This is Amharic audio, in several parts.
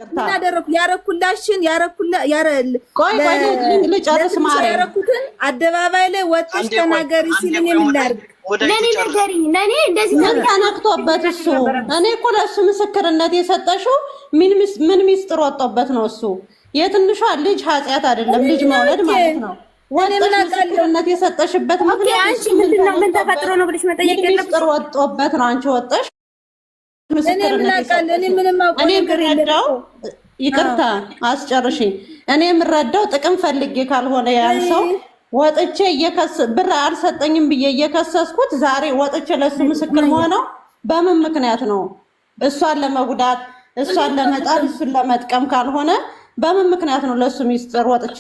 ምን አደረኩ? ቆይ ልጨርስ ማለት ያረኩትን አደባባይ ላይ ወጥተሽ ተናገሪ ሲልኝ ምን ላድርግ? ለኔ ነገርኝ ለኔ እንደዚህ ምን ተነክቶበት እሱ እኔ እኮ ለእሱ ምስክርነት የሰጠሽው ምን ሚስጥር ወጣበት ነው? እሱ የትንሿ ልጅ ኃጢአት አይደለም ልጅ መውለድ ማለት ነው። ወጥተሽ ምስክርነት የሰጠሽበት ምክንያት አንቺ ምንድነው? ምን ተፈጥሮ ነው ብለሽ መጠየቅ የለብሽም። ሚስጥር ወጣበት ነው አንቺ ወጥተሽ ይቅርታ አስጨርሽኝ። እኔ የምረዳው ጥቅም ፈልጌ ካልሆነ ያን ሰው ወጥቼ ብር አልሰጠኝም ብዬ እየከሰስኩት ዛሬ ወጥቼ ለሱ ምስክር ሆነው በምን ምክንያት ነው? እሷን ለመጉዳት እሷን ለመጣል እሱን ለመጥቀም ካልሆነ በምን ምክንያት ነው ለሱ ሚስጥር ወጥቼ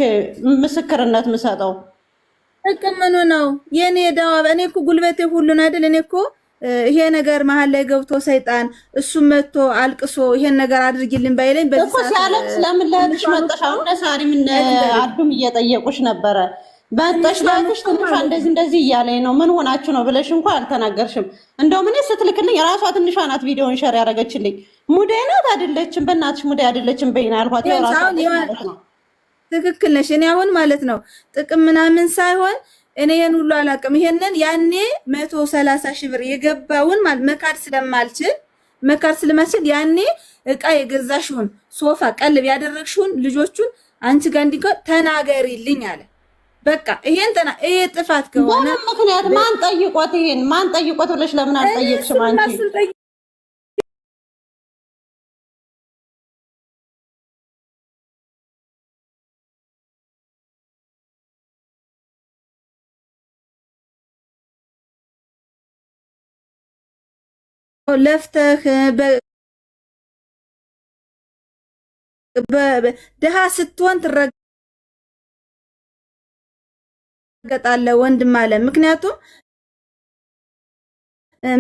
ምስክርነት ምሰጠው? ጥቅም ምን ነው የኔ ዳዋ? እኔ እኮ ጉልበቴ ሁሉን አይደል? እኔ እኮ ይሄ ነገር መሀል ላይ ገብቶ ሰይጣን እሱ መጥቶ አልቅሶ ይሄን ነገር አድርጊልን ባይለኝ እኮ ሲያለቅስ ለምን ለልሽ መጣሽ? አሁን ሳሪ ምን አዱም እየጠየቁሽ ነበረ። በጣሽ ባልሽ ትንሽ እንደዚህ እያለኝ ነው ምን ሆናችሁ ነው ብለሽ እንኳን አልተናገርሽም። እንደው ምን ስትልክልኝ ራሷ ትንሿ ናት ቪዲዮን ሼር ያደረገችልኝ። ሙዴ ናት አይደለችም? በእናትሽ ሙዴ አይደለችም በይና አልኳት። ራሷ ነው ትክክል ነሽ። እኔ አሁን ማለት ነው ጥቅም ምናምን ሳይሆን እኔ ያን ሁሉ አላውቅም። ይሄንን ያኔ 130 ሺህ ብር የገባውን ማለት መካድ ስለማልችል ያኔ እቃ የገዛሽውን ሶፋ ቀልብ ያደረግሽውን ልጆቹን አንቺ ጋር እንዲቀር ተናገሪልኝ አለ። በቃ ይሄን ይሄ ጥፋት ከሆነ ምክንያት ማን ጠይቆት ይሄን ማን ጠይቆት ብለሽ ለምን አልጠየቅሽም አንቺ? ለፍተህ በደሃ ስትሆን ትረገጣለህ ወንድም አለ። ምክንያቱም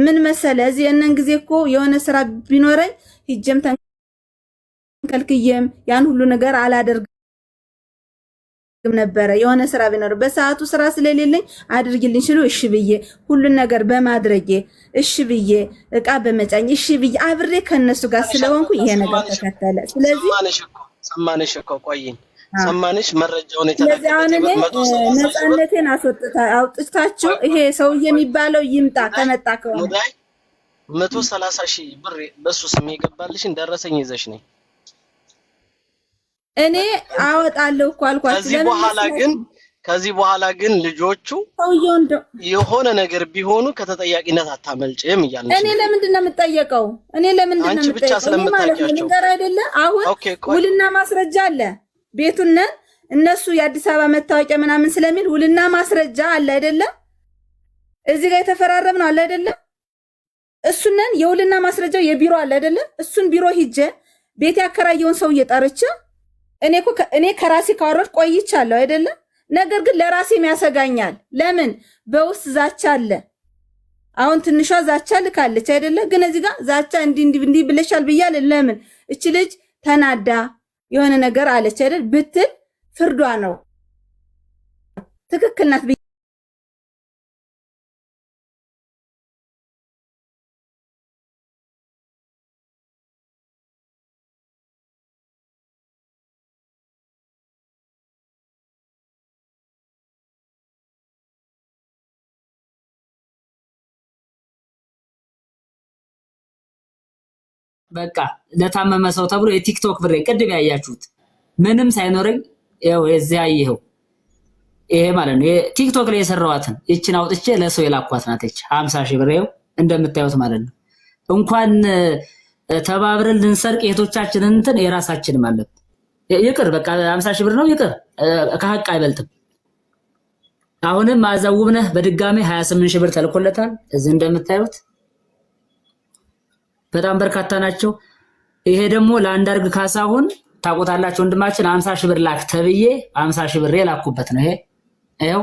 ምን መሰለ እዚህ እነን ጊዜ እኮ የሆነ ስራ ቢኖረኝ ሂጀም ተንከልክየም ያን ሁሉ ነገር አላደርግም ነበረ። የሆነ ስራ ቢኖር በሰዓቱ ስራ ስለሌለኝ አድርግልኝ ሽሉ እሺ ብዬ ሁሉን ነገር በማድረጌ እሺ ብዬ እቃ በመጫኝ እሺ ብዬ አብሬ ከነሱ ጋር ስለሆንኩ ይሄ ነገር ተከተለ። ስለዚህ ሰማነሽ እኮ ቆይኝ ሰማነሽ መረጃውን የተናገረው ነፃነቴን አውጥታችሁ ይሄ ሰውዬ የሚባለው ይምጣ ከመጣ ከሆነ 130 ሺህ ብር በሱ ስም የገባልሽን ደረሰኝ ይዘሽ ነኝ። እኔ አወጣለሁ እኮ አልኳችሁ። ከዚህ በኋላ ግን ልጆቹ የሆነ ነገር ቢሆኑ ከተጠያቂነት አታመልጭም እያለሽ እኔ ለምንድን ነው የምጠየቀው? እኔ ለምንድን ነው የምጠየቀው? ነገር አይደለ አሁን ውልና ማስረጃ አለ ቤቱን እነሱ የአዲስ አበባ መታወቂያ ምናምን ስለሚል ውልና ማስረጃ አለ አይደለ? እዚህ ጋር የተፈራረምነው አለ አይደለ? እሱነን የውልና ማስረጃው የቢሮ አለ አይደለ? እሱን ቢሮ ሂጄ ቤት ያከራየውን ሰው እየጠርቼ እኔ ከራሴ ካወረድ ቆይቻለሁ አይደለ? ነገር ግን ለራሴም ያሰጋኛል። ለምን በውስጥ ዛቻ አለ። አሁን ትንሿ ዛቻ ልካለች አይደለ? ግን እዚህ ጋር ዛቻ እንዲህ ብለሻል ብያለ። ለምን እቺ ልጅ ተናዳ የሆነ ነገር አለች አይደል ብትል ፍርዷ ነው። ትክክል ናት። በቃ ለታመመ ሰው ተብሎ የቲክቶክ ብሬ ቅድም ያያችሁት ምንም ሳይኖረኝ ያው እዚህ አየኸው ይሄ ማለት ነው የቲክቶክ ላይ የሰራዋትን እቺን አውጥቼ ለሰው የላኳት ናት። እቺ 50 ሺህ ብር እንደምታዩት ማለት ነው። እንኳን ተባብረን ልንሰርቅ የቶቻችንን እንትን የራሳችን ማለት ይቅር በቃ 50 ሺህ ብር ነው ይቅር ከሐቅ አይበልጥም። አሁንም አዛውብነህ በድጋሚ 28 ሺህ ብር ተልኮለታል። እዚህ እንደምታዩት በጣም በርካታ ናቸው። ይሄ ደግሞ ለአንዳርግ ካሳሁን ታቆታላችሁ ወንድማችን 50 ሺህ ብር ላክ ተብዬ 50 ሺህ ብር የላኩበት ነው። ይሄው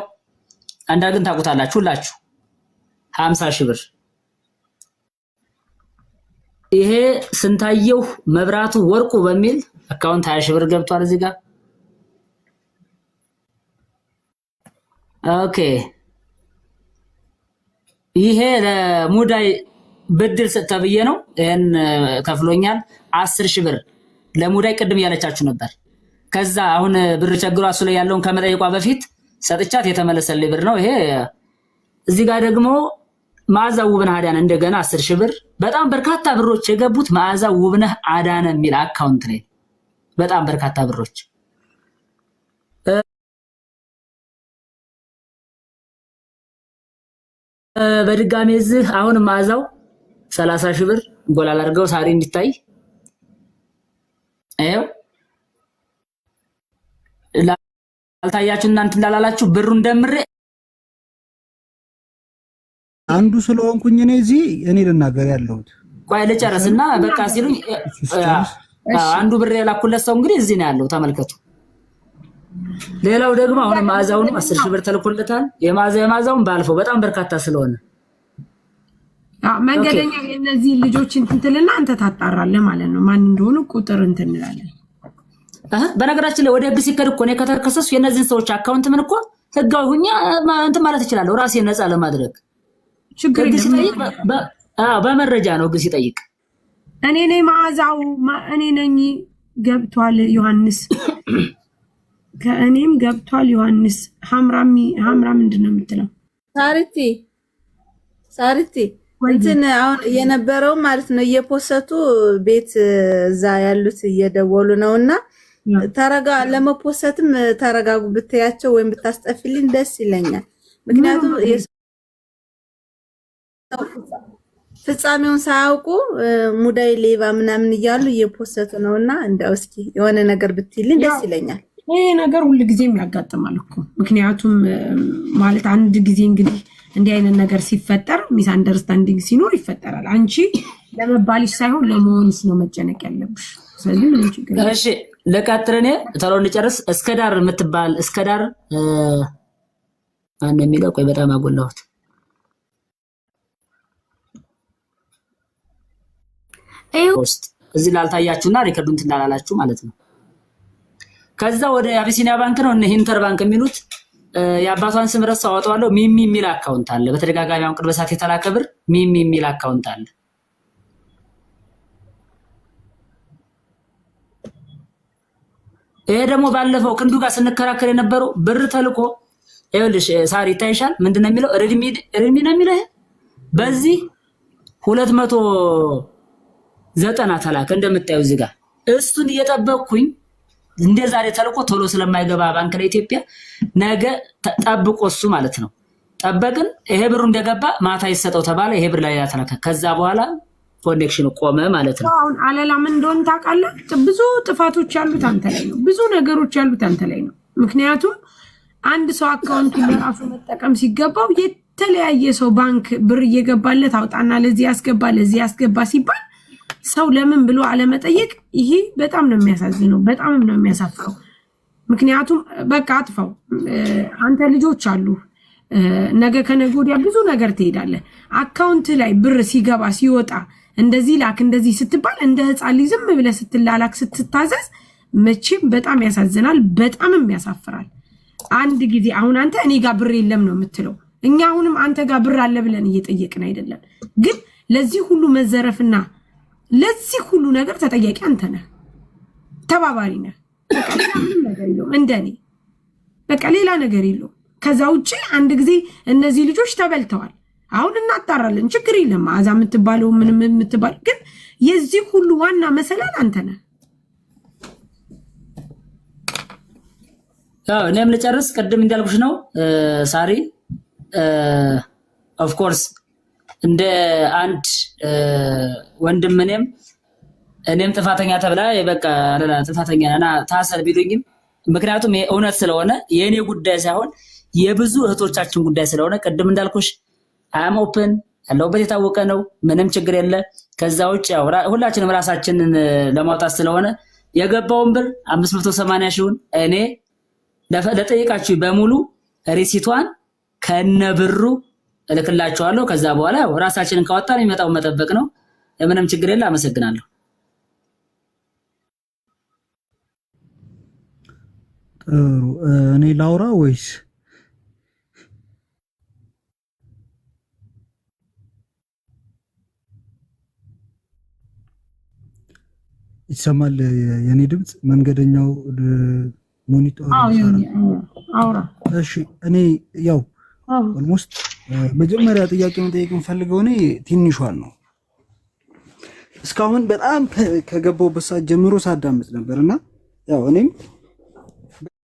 አንዳርግን ታቆታላችሁ ሁላችሁ 50 ሺህ ብር። ይሄ ስንታየው መብራቱ ወርቁ በሚል አካውንት 20 ሺህ ብር ገብቷል እዚህ ጋር። ኦኬ ይሄ ለሙዳይ ብድር ተብዬ ነው ይሄን ከፍሎኛል 10 ሺህ ብር ለሙዳይ ቅድም ያለቻችሁ ነበር። ከዛ አሁን ብር ቸግሯ እሱ ላይ ያለውን ከመጠየቋ በፊት ሰጥቻት የተመለሰልኝ ብር ነው ይሄ። እዚህ ጋር ደግሞ መዓዛ ውብነህ አዳነ እንደገና 10,000 ብር። በጣም በርካታ ብሮች የገቡት መዓዛ ውብነህ አዳነ የሚል አካውንት ላይ በጣም በርካታ ብሮች። በድጋሚ እዚህ አሁን መዓዛው 30,000 ብር ጎላል አድርገው ሳሪ እንዲታይ አይው ላልታያችሁ እናንተ እንዳላላችሁ ብሩን ደምሬ አንዱ ስለሆንኩኝ እኔ ልናገር ያለሁት ቆይ ልጨርስና በቃ ሲሉኝ አንዱ ብር የላኩለት ሰው እንግዲህ እዚህ ነው ያለው ተመልከቱ። ሌላው ደግሞ አሁን መዓዛውን 10,000 ብር ተልኮለታል። የመዓዛውን ባልፈው በጣም በርካታ ስለሆነ መንገደኛ እነዚህ ልጆች እንትልና አንተ ታጣራለህ ማለት ነው ማን እንደሆነ ቁጥር እንትንላለን። በነገራችን ላይ ወደ ህግ ሲከድ እኮ ነው ከተከሰሱ የነዚህን ሰዎች አካውንት ምን እኮ ህጋዊ ሁኛ እንትን ማለት እችላለሁ ራሴ ነፃ ለማድረግ ችግር የለም። በመረጃ ነው ህግ ሲጠይቅ እኔ ነኝ መዓዛው እኔ ነኝ ገብቷል ዮሐንስ ከእኔም ገብቷል ዮሐንስ ሐምራ ምንድነው የምትለው ሳሪቲ እንትን አሁን የነበረው ማለት ነው እየፖሰቱ ቤት እዛ ያሉት እየደወሉ ነውና ተረጋ ለመፖሰትም ተረጋጉ ብትያቸው ወይም ብታስጠፊልኝ ደስ ይለኛል። ምክንያቱም ፍጻሜውን ሳያውቁ ሙዳይ ሌባ ምናምን እያሉ እየፖሰቱ ነውና እንደው እስኪ የሆነ ነገር ብትይልኝ ደስ ይለኛል። ይሄ ነገር ሁሉ ጊዜም ያጋጥማል እኮ ምክንያቱም ማለት አንድ ጊዜ እንግዲህ እንዲህ አይነት ነገር ሲፈጠር ሚስ አንደርስታንዲንግ ሲኖር ይፈጠራል። አንቺ ለመባልሽ ሳይሆን ለመሆንሽ ነው መጨነቅ ያለብሽ። ስለዚህ ምን ችግር እሺ ለቃጥረኔ ተራውን ልጨርስ። እስከዳር የምትባል እስከዳር ማን የሚለው ቆይ በጣም አጎላሁት። ፖስት እዚህ ላልታያችሁና ሪከርዱን ትላላላችሁ ማለት ነው። ከዛ ወደ አቢሲኒያ ባንክ ነው እነ ኢንተር ባንክ የሚሉት የአባቷን ስም ረሳው አወጣዋለሁ። ሚሚ የሚል አካውንት አለ። በተደጋጋሚ አሁን ቅርብ ሰዓት የተላከ ብር ሚሚ የሚል አካውንት አለ። ይሄ ደግሞ ባለፈው ክንዱ ጋር ስንከራከር የነበረው ብር ተልኮ ይኸውልሽ ሳሪ ይታይሻል። ምንድነው የሚለው ሬድሚ ነው የሚለው ይሄ በዚህ 290 ተላከ እንደምታዩ እዚህ ጋር እሱን እየጠበቅኩኝ እንደ ዛሬ ተልኮ ቶሎ ስለማይገባ ባንክ ለኢትዮጵያ ነገ ተጠብቆ እሱ ማለት ነው ጠበቅን። ይሄ ብሩ እንደገባ ማታ ይሰጠው ተባለ። ይሄ ብር ላይ ተላከ። ከዛ በኋላ ኮኔክሽኑ ቆመ ማለት ነው። አሁን አለላ ምን እንደሆነ ታውቃለህ? ብዙ ጥፋቶች ያሉት አንተ ላይ ነው። ብዙ ነገሮች ያሉት አንተ ላይ ነው። ምክንያቱም አንድ ሰው አካውንቱን ለራሱ መጠቀም ሲገባው የተለያየ ሰው ባንክ ብር እየገባለት አውጣና ለዚህ ያስገባ ሲባል ሰው ለምን ብሎ አለመጠየቅ ይሄ በጣም ነው የሚያሳዝነው፣ በጣም ነው የሚያሳፍረው። ምክንያቱም በቃ አጥፋው። አንተ ልጆች አሉ፣ ነገ ከነገ ወዲያ ብዙ ነገር ትሄዳለህ። አካውንት ላይ ብር ሲገባ ሲወጣ እንደዚህ ላክ እንደዚህ ስትባል እንደ ህፃን ልጅ ዝም ብለህ ስትላላክ ስትታዘዝ መቼም በጣም ያሳዝናል፣ በጣምም ያሳፍራል። አንድ ጊዜ አሁን አንተ እኔ ጋር ብር የለም ነው የምትለው። እኛ አሁንም አንተ ጋር ብር አለ ብለን እየጠየቅን አይደለም። ግን ለዚህ ሁሉ መዘረፍና ለዚህ ሁሉ ነገር ተጠያቂ አንተ ነህ፣ ተባባሪ ነህ። በቃ ሌላ ምንም ነገር የለውም እንደኔ በቃ ሌላ ነገር የለውም። ከዛ ውጪ አንድ ጊዜ እነዚህ ልጆች ተበልተዋል። አሁን እናጣራለን፣ ችግር የለም። መዓዛ የምትባለው ምንም የምትባል ግን የዚህ ሁሉ ዋና መሰላል አንተ ነህ። እኔም ልጨርስ። ቅድም እንዳልኩሽ ነው ሳሪ ኦፍ ኮርስ እንደ አንድ ወንድም እኔም ጥፋተኛ ተብላ በቃ ጥፋተኛ እና ታሰር ቢሉኝም ምክንያቱም እውነት ስለሆነ የኔ ጉዳይ ሳይሆን የብዙ እህቶቻችን ጉዳይ ስለሆነ ቅድም እንዳልኩሽ አም ኦፕን ያለውበት የታወቀ ነው። ምንም ችግር የለ። ከዛ ውጭ ያው ሁላችንም ራሳችንን ለማውጣት ስለሆነ የገባውን ብር 580 ሺውን እኔ ለጠይቃችሁ በሙሉ ሪሲቷን ከነብሩ እልክላችኋለሁ። ከዛ በኋላ ያው ራሳችንን ካወጣን የሚመጣው መጠበቅ ነው። ምንም ችግር የለ። አመሰግናለሁ። ጥሩ እኔ ላውራ ወይስ ይሰማል የኔ ድምጽ መንገደኛው ሞኒተር አውራ። እሺ እኔ ያው ኦልሞስት መጀመሪያ ጥያቄ መጠየቅ የምፈልገው እኔ ትንሿን ነው። እስካሁን በጣም ከገባሁበት ሰዓት ጀምሮ ሳዳምጥ ነበርና ያው እኔም